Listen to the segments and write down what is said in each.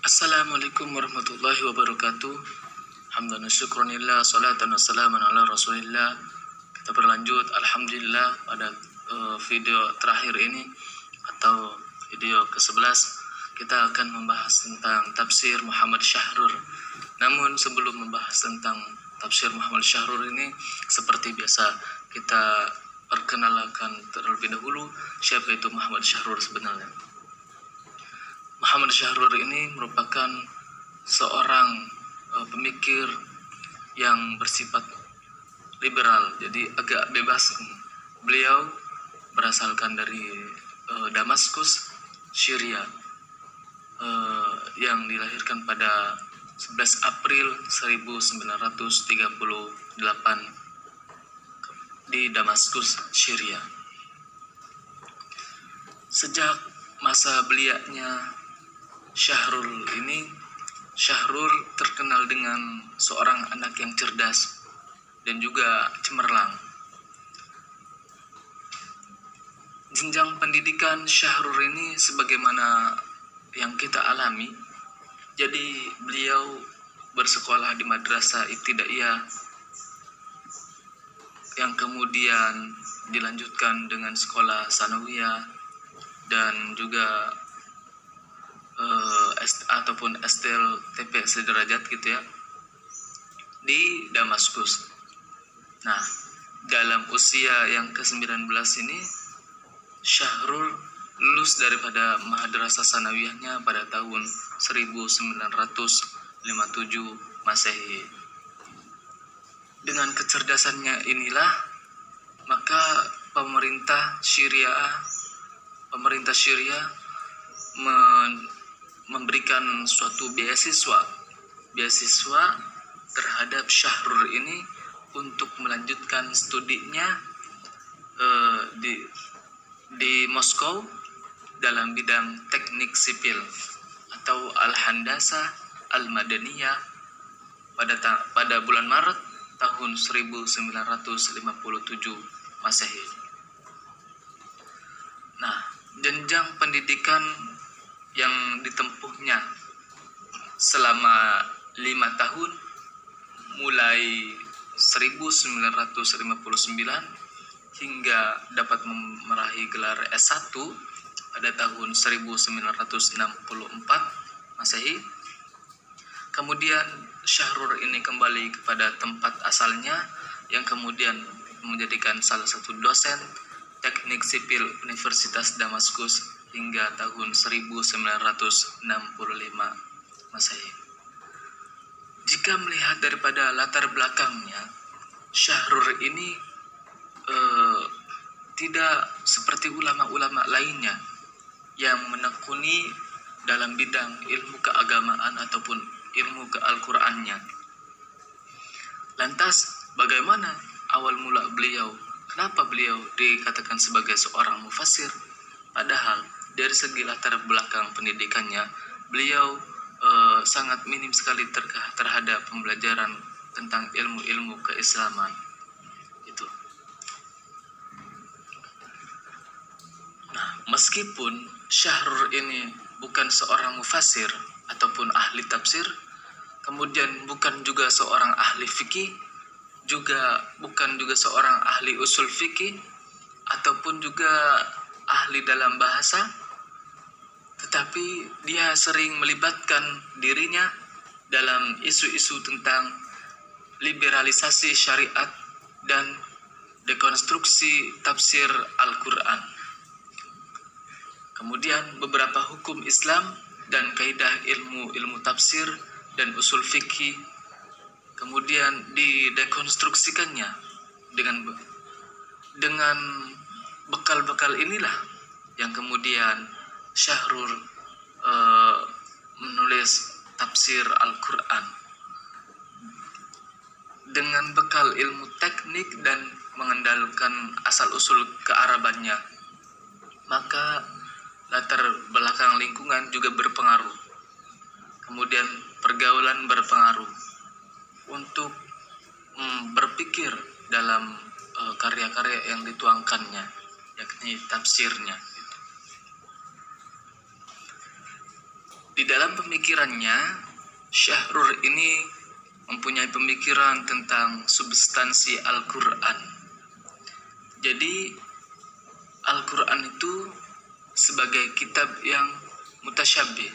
Assalamualaikum warahmatullahi wabarakatuh. Hamdan wa syukranillah, salatan wa salaman ala rasulillah. Kita berlanjut, alhamdulillah, pada video terakhir ini atau video ke-11 kita akan membahas tentang tafsir Muhammad Syahrur. Namun sebelum membahas tentang tafsir Muhammad Syahrur ini, seperti biasa kita perkenalkan terlebih dahulu siapa itu Muhammad Syahrur sebenarnya. Muhammad Syahrur ini merupakan seorang pemikir yang bersifat liberal, jadi agak bebas. Beliau berasalkan dari Damaskus, Syria, yang dilahirkan pada 11 April 1938 di Damaskus, Syria. Sejak masa belianya Syahrul terkenal dengan seorang anak yang cerdas dan juga cemerlang. Jenjang pendidikan Syahrul ini sebagaimana yang kita alami, jadi beliau bersekolah di Madrasah Ibtidaiyah yang kemudian dilanjutkan dengan sekolah Sanawiyah dan juga ataupun STLTP sederajat gitu ya, di Damaskus. Nah, dalam usia yang ke-19 ini Syahrul lulus daripada Madrasah Sanawiyahnya pada tahun 1957 Masehi. Dengan kecerdasannya inilah maka pemerintah Syria memberikan suatu beasiswa terhadap Syahrul ini untuk melanjutkan studinya di Moskow dalam bidang teknik sipil atau Al-Handasah Al-Madaniyah pada bulan Maret tahun 1957 Masehi. Nah, jenjang pendidikan yang ditempuhnya selama 5 tahun mulai 1959 hingga dapat meraih gelar S1 pada tahun 1964 Masehi. Kemudian Syahrul ini kembali kepada tempat asalnya yang kemudian menjadikan salah satu dosen teknik sipil Universitas Damaskus hingga tahun 1965 Masehi. Jika melihat daripada latar belakangnya, Syahrul ini tidak seperti ulama-ulama lainnya yang menekuni dalam bidang ilmu keagamaan ataupun ilmu ke-Al-Qur'annya. Lantas, bagaimana awal mula beliau? Kenapa beliau dikatakan sebagai seorang mufassir? Padahal dari segi latar belakang pendidikannya, beliau sangat minim sekali terhadap pembelajaran tentang ilmu-ilmu keislaman. Itu. Nah, meskipun Syahrul ini bukan seorang mufassir ataupun ahli tafsir, kemudian bukan juga seorang ahli fikih, bukan juga seorang ahli usul fikih, ataupun juga ahli dalam bahasa, tetapi dia sering melibatkan dirinya dalam isu-isu tentang liberalisasi syariat dan dekonstruksi tafsir Al-Quran. Kemudian beberapa hukum Islam dan kaidah ilmu tafsir dan usul fikih kemudian didekonstruksikannya dengan bekal-bekal inilah yang kemudian Syahrul menulis tafsir Al-Quran dengan bekal ilmu teknik dan mengandalkan asal-usul kearabannya. Maka latar belakang lingkungan juga berpengaruh. Kemudian pergaulan berpengaruh untuk berpikir dalam karya-karya yang dituangkannya, yakni tafsirnya. Di dalam pemikirannya, Syahrur ini mempunyai pemikiran tentang substansi Al-Quran. Jadi Al-Quran itu sebagai kitab yang mutasyabih.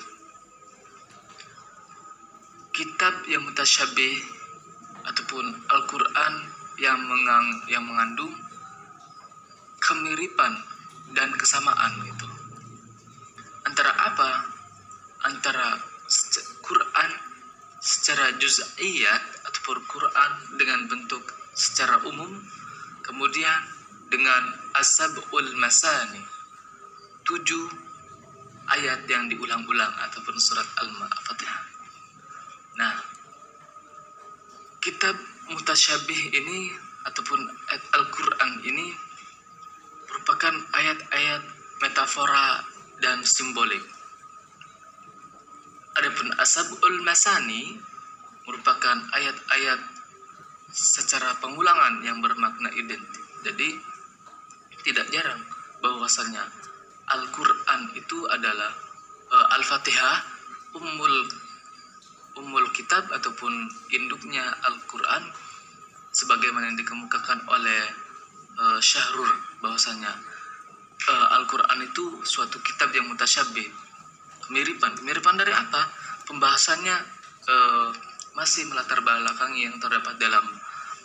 Kitab yang mutasyabih ataupun Al-Quran yang mengandung kemiripan dan kesamaan gitu. Antara apa? Antara Quran secara juz'iyat ataupun Quran dengan bentuk secara umum, kemudian dengan as-sab'ul masani, 7 ayat yang diulang-ulang ataupun surat Al-Fatihah. Nah, kitab mutasyabih ini ataupun Al-Quran ini merupakan ayat-ayat metafora dan simbolik. Adapun as-sab'ul masani merupakan ayat-ayat secara pengulangan yang bermakna identik. Jadi tidak jarang bahwasanya Al-Quran itu adalah Al-Fatihah, ummul kitab ataupun induknya Al-Quran, sebagaimana yang dikemukakan oleh Syahrur bahwasanya Al-Quran itu suatu kitab yang mutasyabih. Kemiripan dari apa? Pembahasannya masih melatar belakangi yang terdapat dalam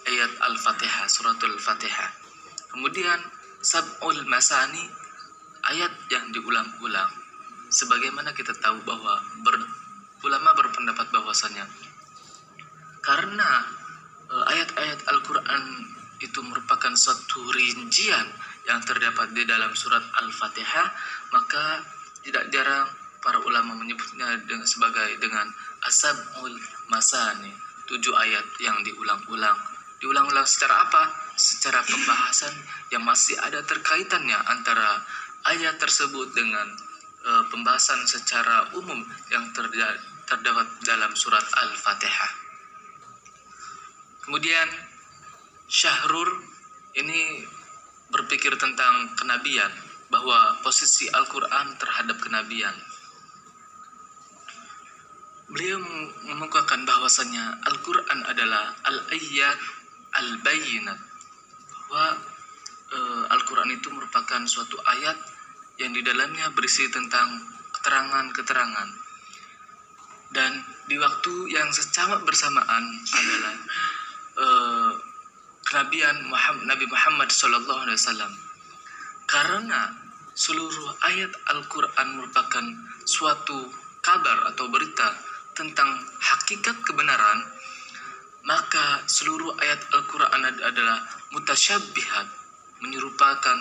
ayat Al-Fatihah, suratul Fatihah. Kemudian sab'ul masani, ayat yang diulang-ulang. Sebagaimana kita tahu bahwa ulama berpendapat bahwasanya karena ayat-ayat Al-Quran itu merupakan suatu rincian yang terdapat di dalam surat Al-Fatihah, maka tidak jarang para ulama menyebutnya dengan as-sab'ul masani, 7 ayat yang diulang-ulang. Diulang-ulang secara apa? Secara pembahasan yang masih ada terkaitannya antara ayat tersebut dengan pembahasan secara umum yang terdapat dalam surat Al-Fatihah. Kemudian Syahrur ini berpikir tentang kenabian, bahwa posisi Al-Quran terhadap kenabian. Beliau mengukakan bahwasanya Al-Quran adalah al-ayat al-bayyinat, bahwa Al-Quran itu merupakan suatu ayat yang di dalamnya berisi tentang keterangan-keterangan. Dan di waktu yang secara bersamaan adalah kenabian Nabi Muhammad SAW. Karena seluruh ayat Al-Quran merupakan suatu kabar atau berita tentang hakikat kebenaran, maka seluruh ayat Al-Quran adalah mutasyabbihat, menyerupakan.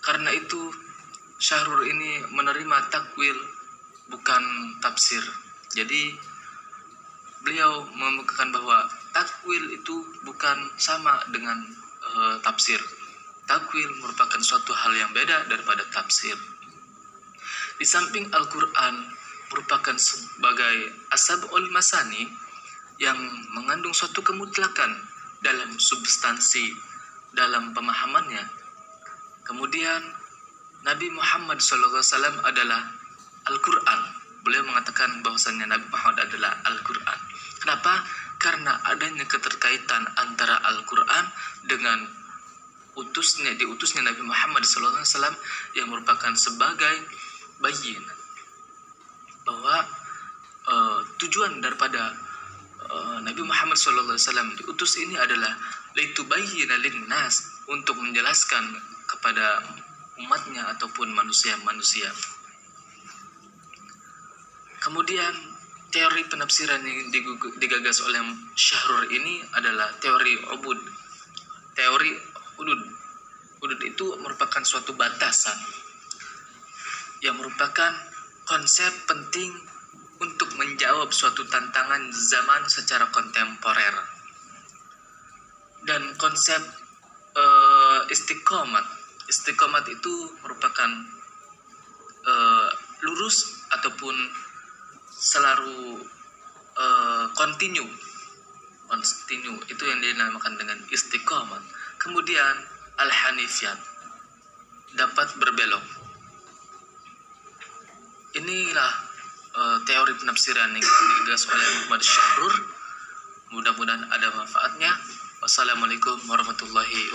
Karena itu Syahrur ini menerima takwil bukan tafsir. Jadi beliau mengemukakan bahwa takwil itu bukan sama dengan tafsir. Takwil merupakan suatu hal yang beda daripada tafsir. Di samping Al-Quran merupakan sebagai as-sab'ul masani yang mengandung suatu kemutlakan dalam substansi, dalam pemahamannya. Kemudian Nabi Muhammad SAW adalah Al-Quran. Beliau mengatakan bahwasannya Nabi Muhammad adalah Al-Quran. Kenapa? Karena adanya keterkaitan antara Al-Quran dengan diutusnya Nabi Muhammad SAW yang merupakan sebagai bayin, bahwa tujuan daripada Nabi Muhammad SAW diutus ini adalah litubayyina linnas, untuk menjelaskan kepada umatnya ataupun manusia-manusia. Kemudian teori penafsiran yang digagas oleh Syahrur ini adalah teori ubud. Teori udud. Udud itu merupakan suatu batasan yang merupakan konsep penting untuk menjawab suatu tantangan zaman secara kontemporer. Dan konsep istiqomat itu merupakan lurus ataupun selalu kontinu, itu yang dinamakan dengan istiqomat. Kemudian al-hanifiyat, dapat berbelok. Inilah teori penafsiran yang digagas oleh Muhammad Syahrur. Mudah-mudahan ada manfaatnya. Wassalamualaikum warahmatullahi